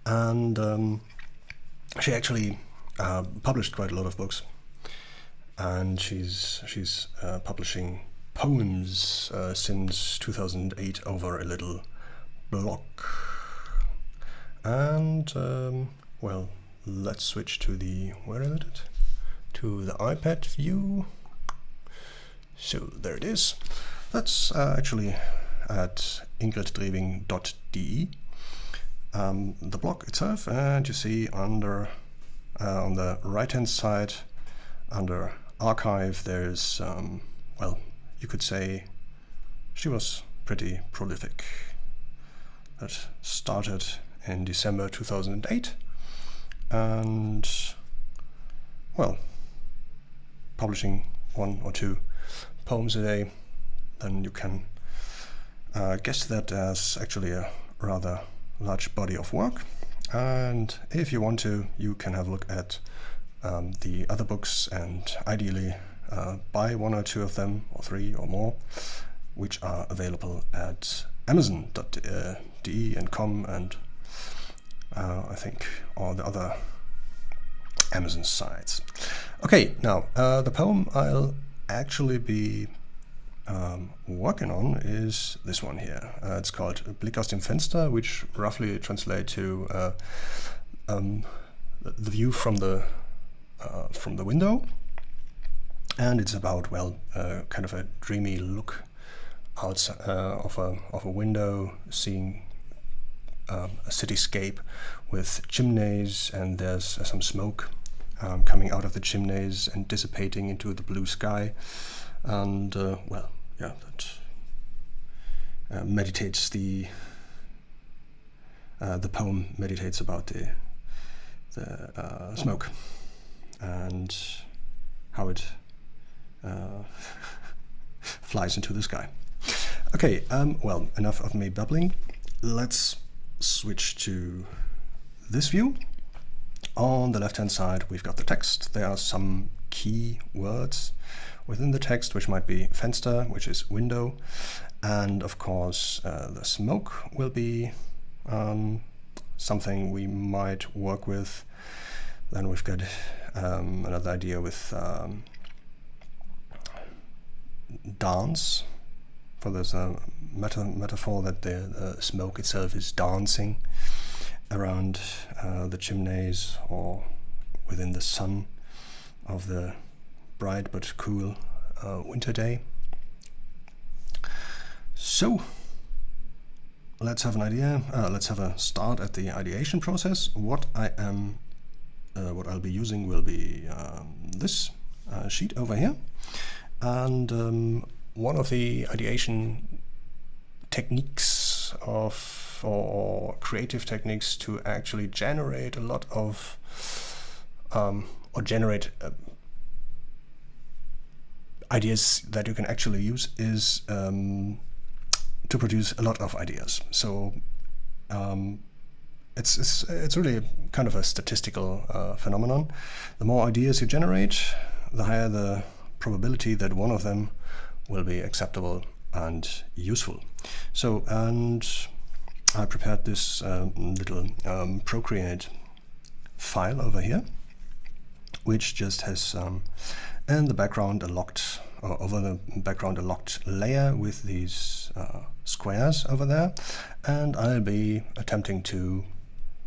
and she actually published quite a lot of books, and she's publishing poems since 2008 over a little blog. And well, let's switch to the, where is it? To the iPad view. So there it is. That's actually at ingriddreving.de, the blog itself, and you see under on the right hand side under archive there's well, you could say she was pretty prolific. That started in December 2008, and well, publishing 1 or 2 poems a day, then you can guess that as actually a rather large body of work. And if you want to, you can have a look at the other books, and ideally buy 1 or 2 of them, or 3 or more, which are available at amazon.de and com, and I think all the other Amazon sites. Okay, now the poem I'll actually be working on is this one here. It's called Blick aus dem Fenster, which roughly translates to the view from the window, and it's about, well, kind of a dreamy look outside of a window, seeing a cityscape with chimneys, and there's some smoke coming out of the chimneys and dissipating into the blue sky, and well, yeah, that meditates the poem meditates about the smoke and how it flies into the sky. Okay, well, enough of me babbling. Let's switch to this view. On the left hand side we've got the text. There are some key words within the text, which might be Fenster, which is window, and of course the smoke will be something we might work with. Then we've got another idea with dance, for there's a metaphor that the smoke itself is dancing around the chimneys or within the sun of the bright but cool winter day. So let's have an idea. Let's have a start at the ideation process. What I'll be using will be this sheet over here, and one of the ideation techniques or creative techniques to actually generate a lot of or generate ideas that you can actually use is to produce a lot of ideas. So it's really kind of a statistical phenomenon. The more ideas you generate, the higher the probability that one of them will be acceptable and useful. So, and I prepared this little Procreate file over here, which just has in the background a locked, or over the background, a locked layer with these squares over there, and I'll be attempting to,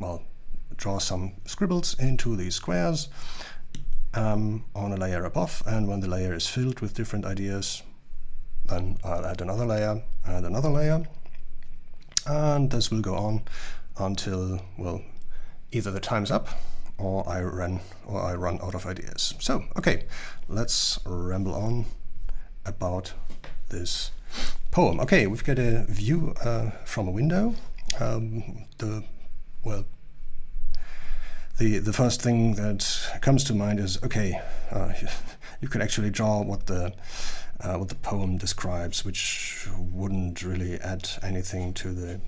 well, draw some scribbles into these squares on a layer above, and when the layer is filled with different ideas, then I'll add another layer and another layer, and this will go on until, well, either the time's up or I run out of ideas. So, okay, let's ramble on about this poem. Okay, we've got a view from a window. The first thing that comes to mind is, okay, you can actually draw what the poem describes, which wouldn't really add anything to the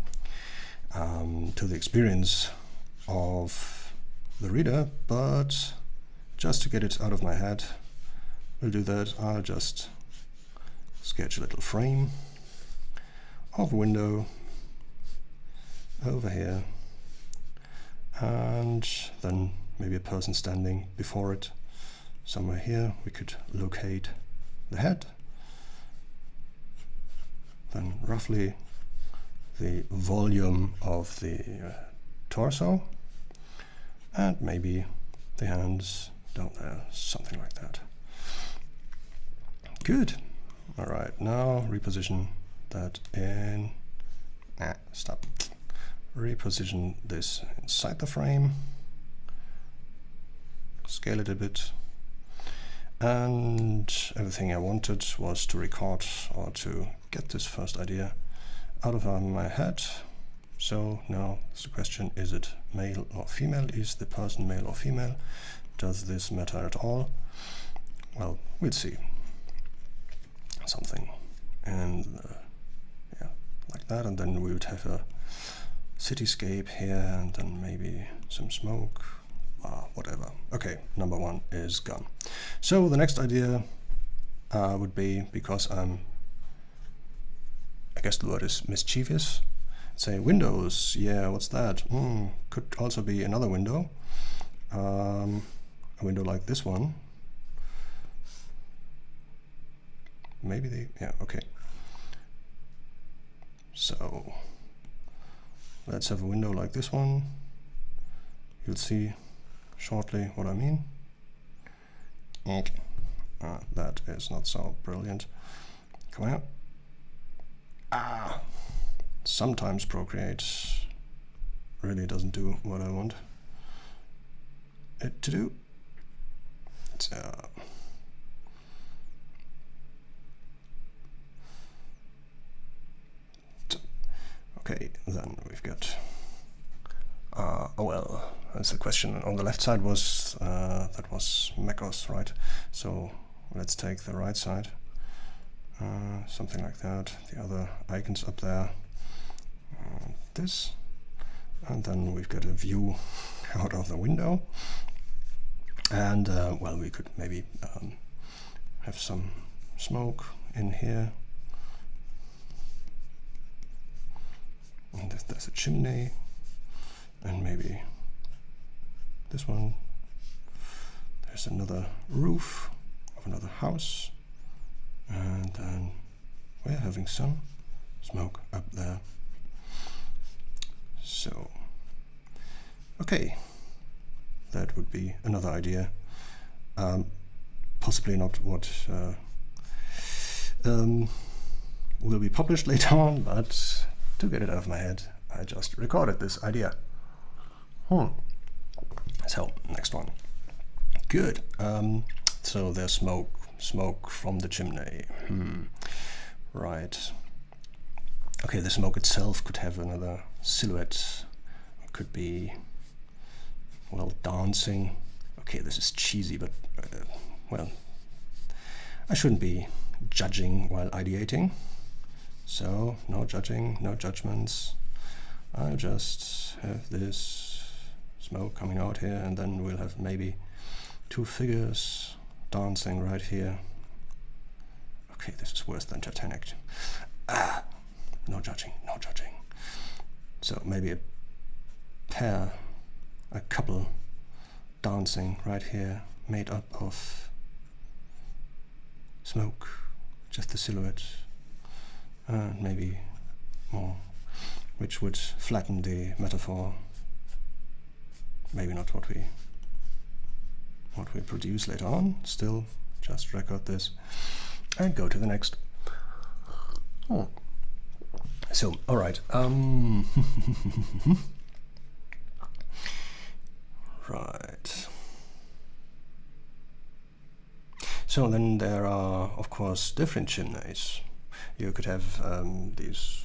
experience of the reader, but just to get it out of my head, we'll do that. I'll just sketch a little frame of a window over here, and then maybe a person standing before it. Somewhere here we could locate the head, then roughly the volume of the torso, and maybe the hands down there, something like that. Good. All right, now reposition that in, stop. Reposition this inside the frame, scale it a bit, and everything I wanted was to record or to get this first idea out of my head. So now the question, is it male or female? Is the person male or female? Does this matter at all? Well, we'll see. Something, and yeah, like that, and then we would have a cityscape here, and then maybe some smoke, whatever. Okay, number one is gone. So the next idea would be, because I guess the word is mischievous, say windows. Yeah, what's that? Could also be another window, a window like this one. Maybe yeah, okay. So let's have a window like this one. You'll see shortly what I mean. That is not so brilliant. Come out. Sometimes Procreate really doesn't do what I want it to do. Okay, then we've got, oh well, that's the question. On the left side was, that was macOS, right? So let's take the right side, something like that. The other icons up there, this, and then we've got a view out of the window. And well, we could maybe have some smoke in here. And there's a chimney, and maybe this one. There's another roof of another house, and then we're having some smoke up there. So, okay, that would be another idea. Possibly not what will be published later on, but to get it out of my head, I just recorded this idea. So, next one. Good. So there's smoke from the chimney. Right. Okay, the smoke itself could have another silhouette. It could be, well, dancing. Okay, this is cheesy, but, well, I shouldn't be judging while ideating. So, no judging, no judgments. I'll just have this smoke coming out here, and then we'll have maybe two figures dancing right here. Okay, this is worse than Titanic. No judging, no judging. So maybe a couple dancing right here, made up of smoke, just the silhouette. And maybe more, which would flatten the metaphor. Maybe not what we produce later on. Still, just record this and go to the next. So, all right. Right. So then there are, of course, different chimneys. You could have these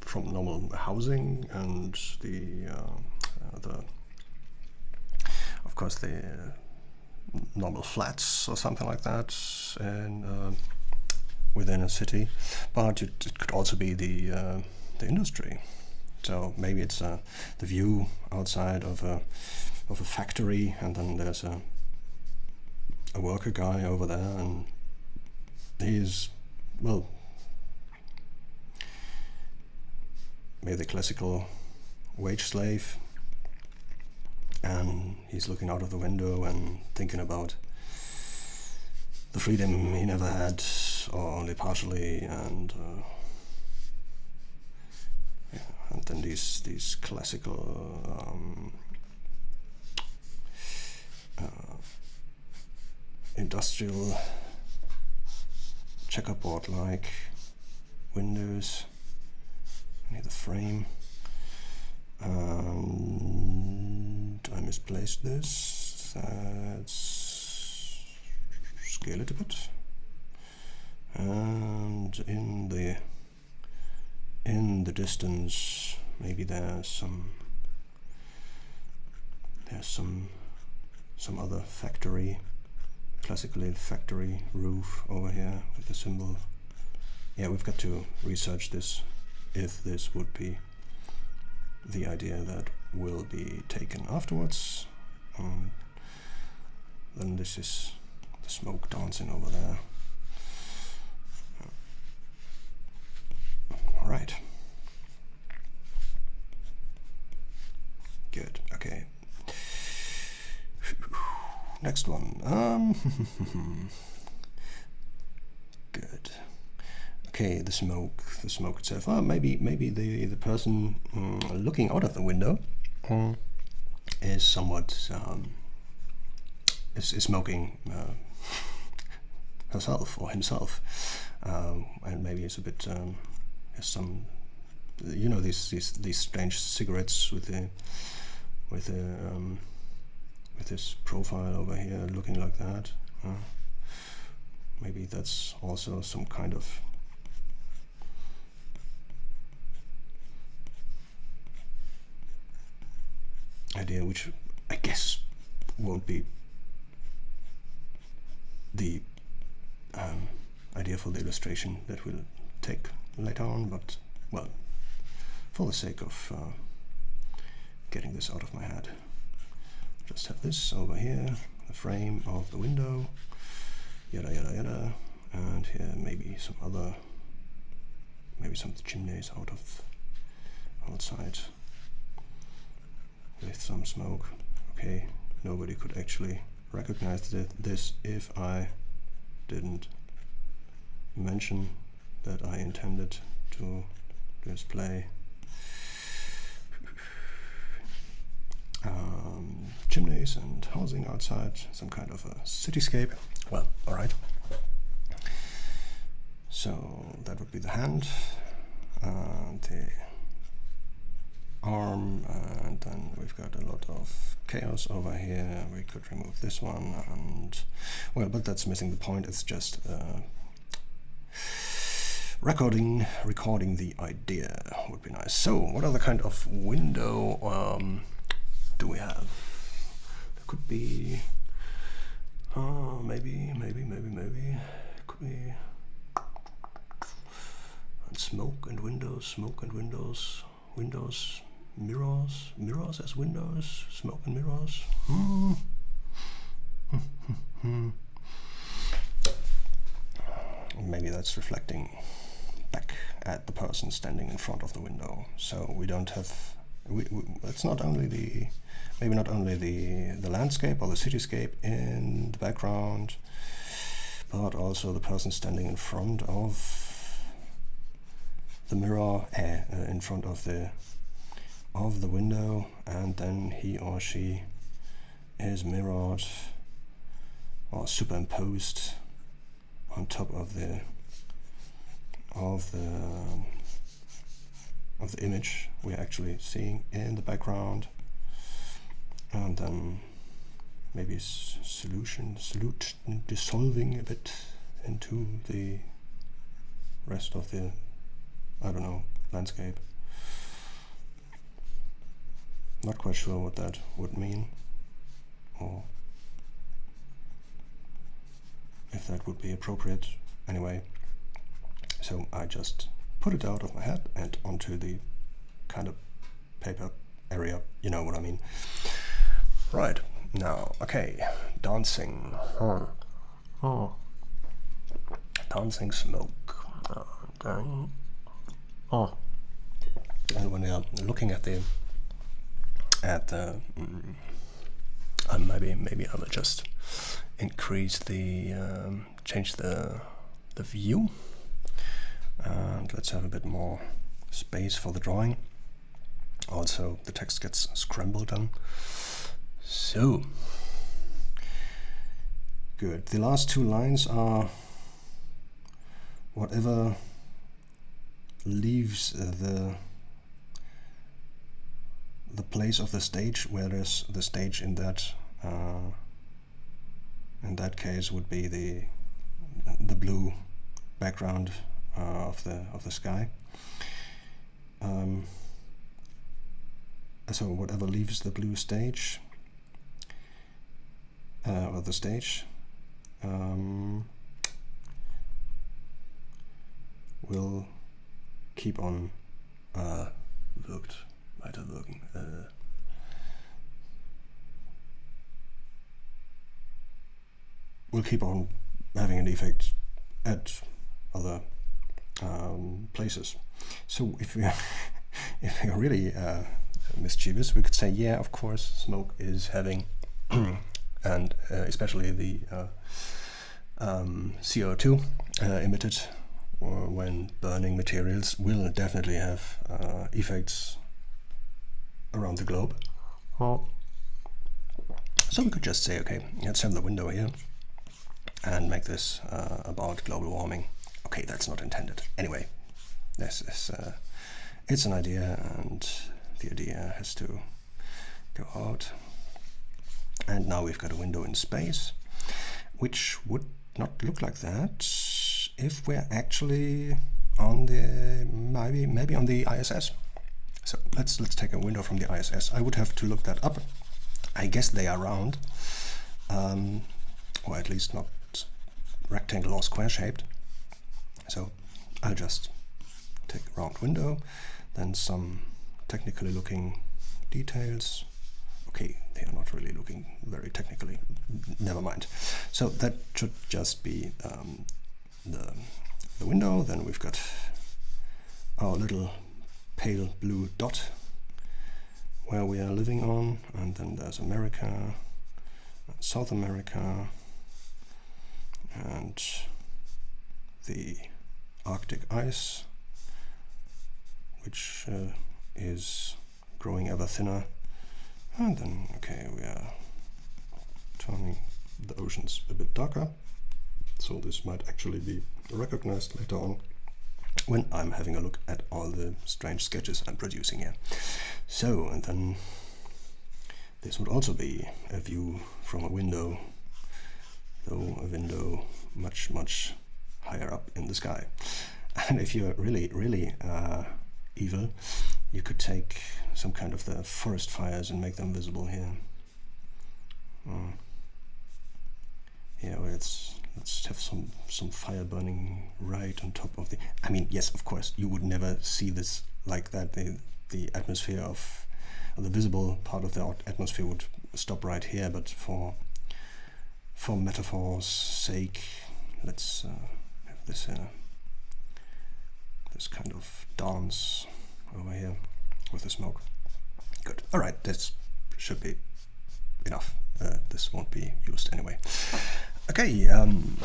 from normal housing, and of course the normal flats or something like that, and within a city. But it could also be the industry. So maybe it's the view outside of a factory, and then there's a worker guy over there, and he's, well, maybe the classical wage slave, and he's looking out of the window and thinking about the freedom he never had, or only partially, and then these classical industrial checkerboard-like windows near the frame. And I misplaced this. Let's scale it a bit. And in the distance, maybe there's some other factory, classically factory roof over here with the symbol. Yeah, we've got to research this, if this would be the idea that will be taken afterwards. Then this is the smoke dancing over there. All right. Good. Okay. Next one. Good. Okay, the smoke itself. Maybe the person looking out of the window is somewhat is smoking herself or himself, and maybe it's a bit has some, you know, these strange cigarettes with this profile over here looking like that. Maybe that's also some kind of idea, which I guess won't be the idea for the illustration that we'll take later on, but well, for the sake of getting this out of my head, just have this over here, the frame of the window, yada yada yada, and here maybe some other, maybe some chimneys outside with some smoke. Okay, nobody could actually recognize this if I didn't mention that I intended to display chimneys and housing outside, some kind of a cityscape. Well, all right. So that would be the hand, the arm, and then we've got a lot of chaos over here. We could remove this one, and well, but that's missing the point. It's just recording the idea would be nice. So what other kind of window do we have? There could be maybe could be smoke and windows, mirrors as windows, smoke and mirrors. Maybe that's reflecting back at the person standing in front of the window. So we don't have, it's not only maybe not only the landscape or the cityscape in the background, but also the person standing in front of the mirror, in front of the window, and then he or she is mirrored or superimposed on top of the image we're actually seeing in the background, and then maybe dissolving a bit into the rest of the, I don't know, landscape. Not quite sure what that would mean, or if that would be appropriate. Anyway, so I just put it out of my head and onto the kind of paper area, you know what I mean. Right, now, okay, dancing. Dancing smoke. Okay. And when you're looking at the maybe I will just increase the change the view, and let's have a bit more space for the drawing. Also, the text gets scrambled then. So good. The last two lines are whatever leaves the place of the stage, whereas the stage in that case would be the blue background of the sky. So whatever leaves the blue stage or the stage will keep on weiterwirken. Will keep on having an effect at other places. So if we if we're really mischievous, we could say, yeah, of course, smoke is having and especially the CO2 emitted when burning materials will definitely have effects around the globe. So we could just say, okay, let's have the window here and make this about global warming. Okay, that's not intended. Anyway, this is it's an idea, and the idea has to go out. And now we've got a window in space, which would not look like that if we're actually on the maybe on the ISS. So let's take a window from the ISS. I would have to look that up. I guess they are round, or at least not rectangle or square shaped. So I'll just take a round window, then some technically looking details. Okay, they are not really looking very technically. Never mind. So that should just be the window. Then we've got our little pale blue dot where we are living on, and then there's America, South America, and the Arctic ice, which is growing ever thinner. And then, okay, we are turning the oceans a bit darker, so this might actually be recognized later on when I'm having a look at all the strange sketches I'm producing here. So, and then this would also be a view from a window, though a window much, much higher up in the sky. And if you're really, really evil, you could take some kind of the forest fires and make them visible here. Yeah, well, let's have some fire burning right on top of the. I mean, yes, of course, you would never see this like that. The atmosphere of the visible part of the atmosphere would stop right here. But for metaphor's sake, let's have this this kind of dance over here with the smoke. Good. All right, this should be enough. This won't be used anyway. Okay, I'm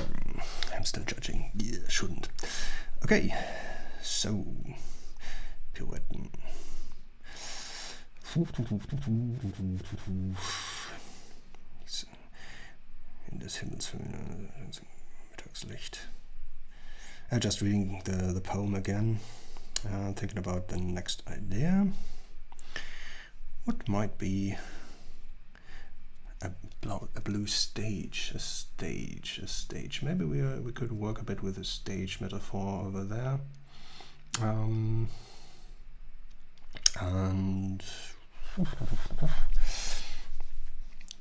still judging. Yeah, shouldn't. Okay, so pirouetten. In des Himmels Mittagslicht. Just reading the poem again, thinking about the next idea. What might be a blue stage, a stage. Maybe we could work a bit with a stage metaphor over there. And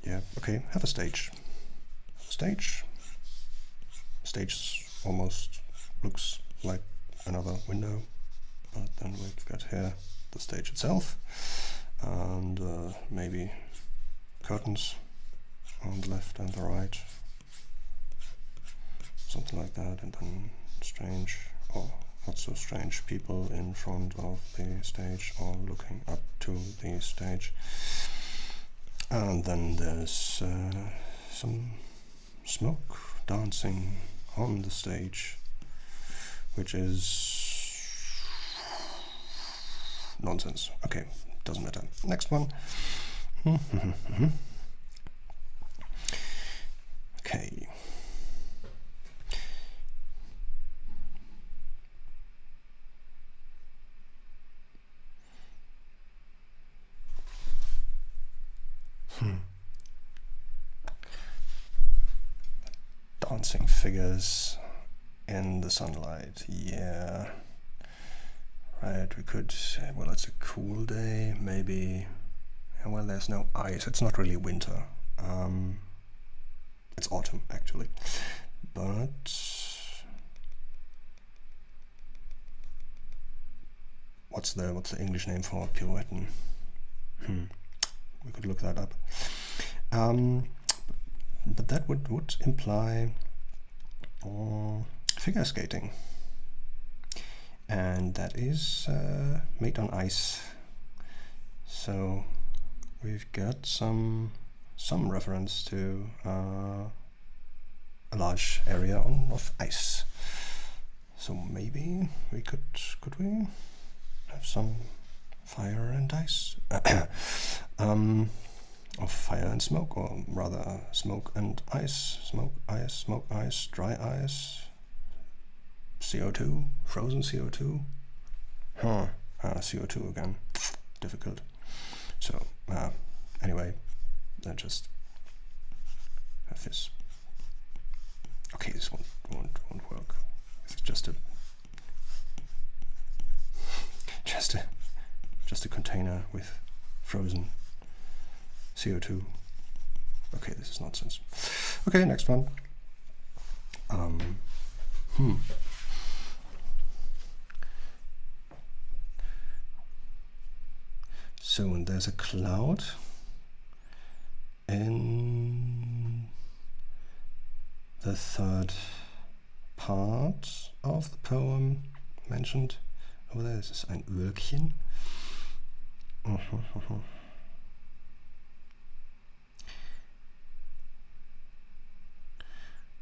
yeah, okay, have a stage. Stage almost looks like another window, but then we've got here the stage itself, and maybe curtains on the left and the right, something like that, and then strange or not so strange people in front of the stage or looking up to the stage. And then there's some smoke dancing on the stage, which is nonsense. Okay, doesn't matter. Next one. Okay. Dancing figures in the sunlight. Yeah. Right, we could, well, it's a cool day, maybe. Well, there's no ice. It's not really winter. It's autumn, actually. But what's the English name for pirouetting? We could look that up. But that would imply figure skating, and that is made on ice. So we've got some reference to a large area of ice. So maybe we could we have some fire and ice, or fire and smoke, or rather smoke and ice, smoke, ice, dry ice, CO2, frozen CO2. CO2 again, difficult. So anyway, I just have this. Okay, this won't work. It's just a container with frozen CO2. Okay, this is nonsense. Okay, next one. So when there's a cloud in the third part of the poem mentioned over there, this is ein Wölkchen.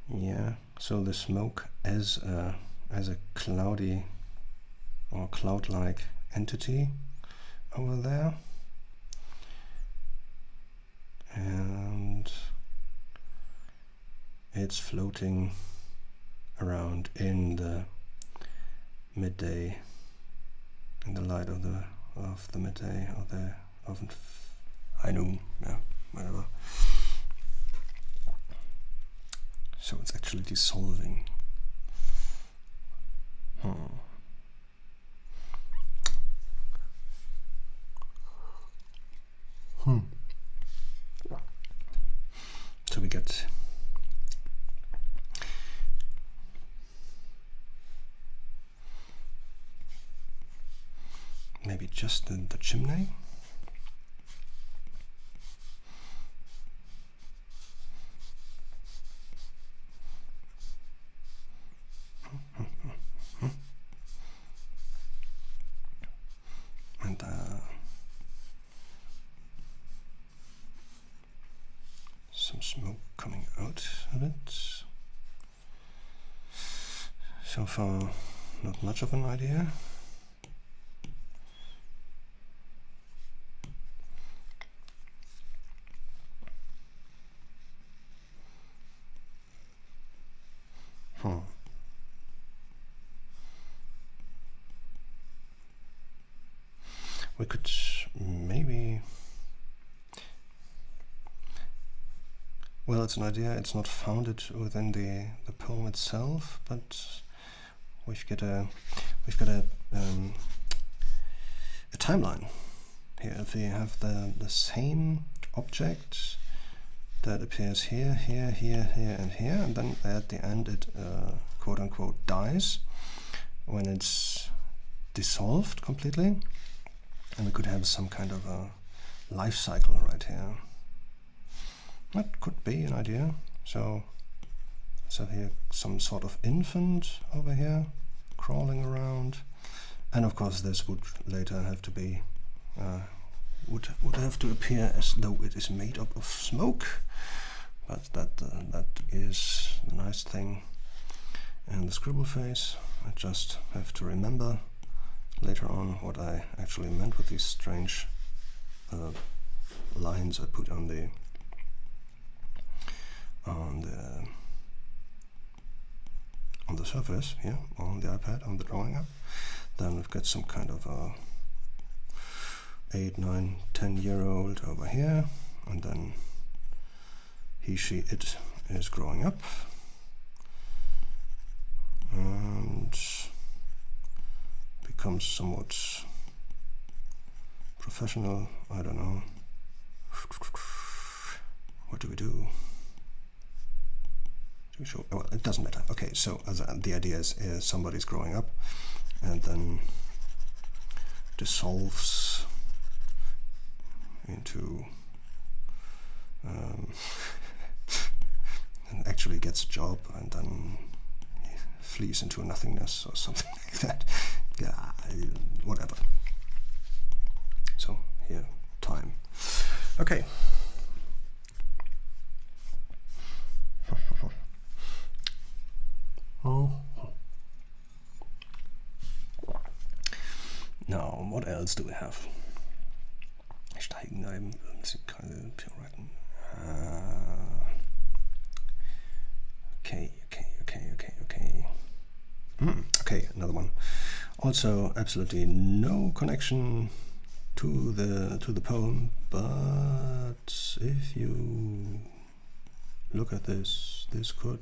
Yeah, so the smoke as a cloudy or cloud-like entity over there, and it's floating around in the midday, in the light of the midday, of high noon, yeah, whatever. So it's actually dissolving. So we get maybe just the chimney. And some smoke coming out of it. So far, not much of an idea. We could maybe, well, it's an idea, it's not founded within the poem itself, but we've got a timeline here. If we have the same object that appears here, here, here, here, and here, and then at the end it quote unquote dies when it's dissolved completely. And we could have some kind of a life cycle right here. That could be an idea. So let's have here some sort of infant over here crawling around. And of course this would later have to be would have to appear as though it is made up of smoke, but that is the nice thing. And the scribble face, I just have to remember later on what I actually meant with these strange lines I put on the surface here on the iPad, on the drawing app. Then we've got some kind of a 8, 9, 10-year-old over here, and then he, she, it is growing up and becomes somewhat professional. I don't know. What do we do? Well, it doesn't matter. Okay, so the idea is somebody's growing up and then dissolves into and actually gets a job and then he flees into nothingness or something like that. Yeah, whatever. So here, time. Okay. Now, what else do we have? Steigen da eben keine Pirouetten. Okay. Okay, another one. Also, absolutely no connection to the poem, but if you look at this, this could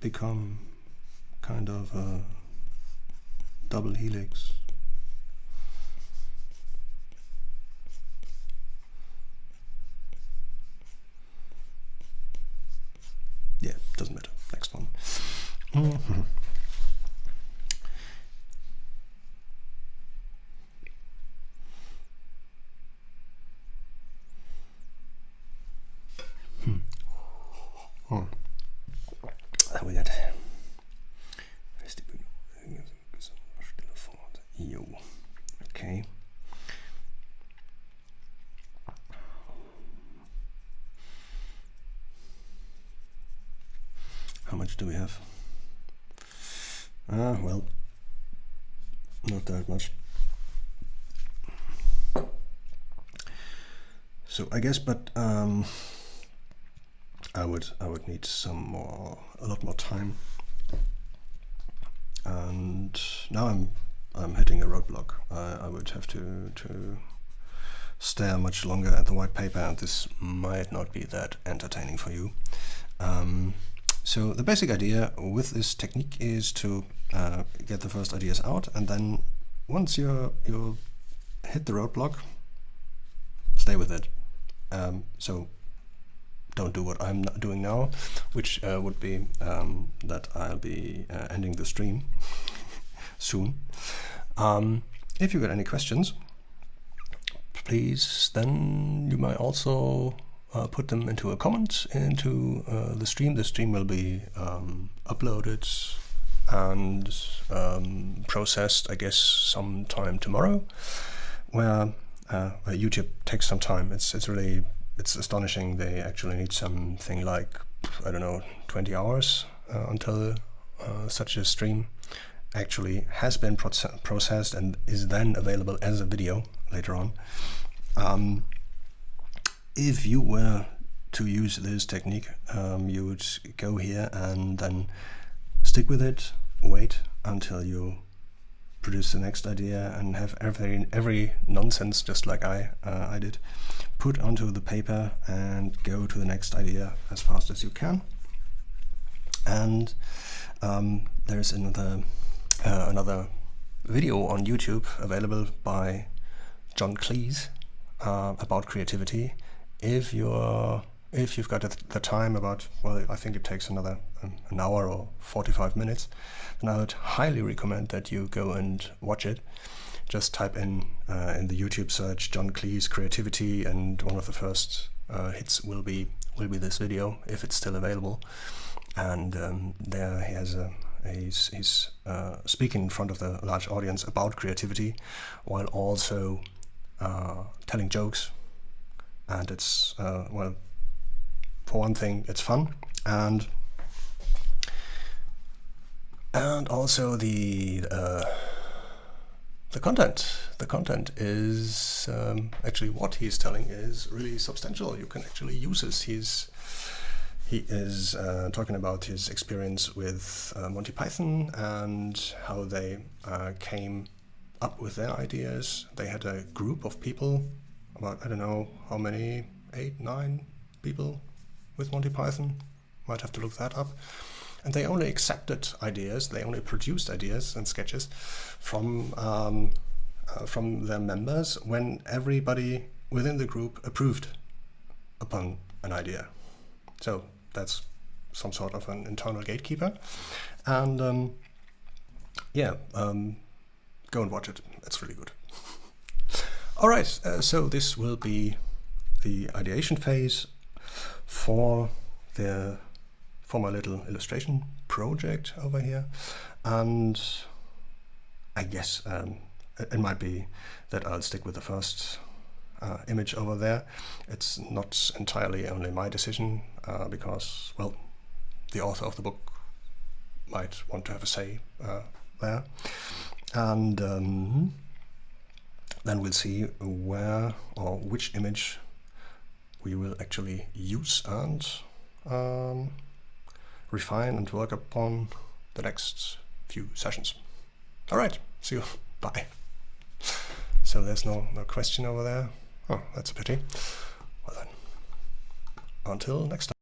become kind of a double helix. Yeah, doesn't matter. Next one. We got yo. Okay. How much do we have? Well, not that much. So I guess, but I would need a lot more time. And now I'm hitting a roadblock. I would have to stare much longer at the white paper, and this might not be that entertaining for you. So the basic idea with this technique is to get the first ideas out, and then once you hit the roadblock, stay with it. So don't do what I'm not doing now, which would be that I'll be ending the stream soon. If you got any questions, please, then you might also put them into a comment into the stream. The stream will be uploaded and processed, I guess, sometime tomorrow. Where YouTube takes some time. It's astonishing. They actually need something like, I don't know, 20 hours until such a stream actually has been processed and is then available as a video later on. If you were to use this technique, you would go here and then stick with it, wait until you produce the next idea and have every nonsense, just like I did, put onto the paper and go to the next idea as fast as you can. And there's another video on YouTube available by John Cleese about creativity. If you've got the time, about, well, I think it takes another an hour or 45 minutes, then I would highly recommend that you go and watch it. Just type in the YouTube search John Cleese creativity, and one of the first hits will be this video, if it's still available. And there he has he's speaking in front of the large audience about creativity, while also telling jokes, and it's well, for one thing, it's fun, and also the content. The content is actually what he's telling is really substantial. You can actually use this. He is talking about his experience with Monty Python and how they came up with their ideas. They had a group of people, about, I don't know how many, 8, 9 people with Monty Python. Might have to look that up. And they only accepted ideas, they only produced ideas and sketches from their members when everybody within the group approved upon an idea. So that's some sort of an internal gatekeeper. And yeah, go and watch it. It's really good. All right, so this will be the ideation phase for my little illustration project over here. And I guess it might be that I'll stick with the first image over there. It's not entirely only my decision, because, well, the author of the book might want to have a say there. And then we'll see where or which image we will actually use and refine and work upon the next few sessions. All right, see you. Bye. So there's no question over there. Oh, that's a pity. Well then, until next time.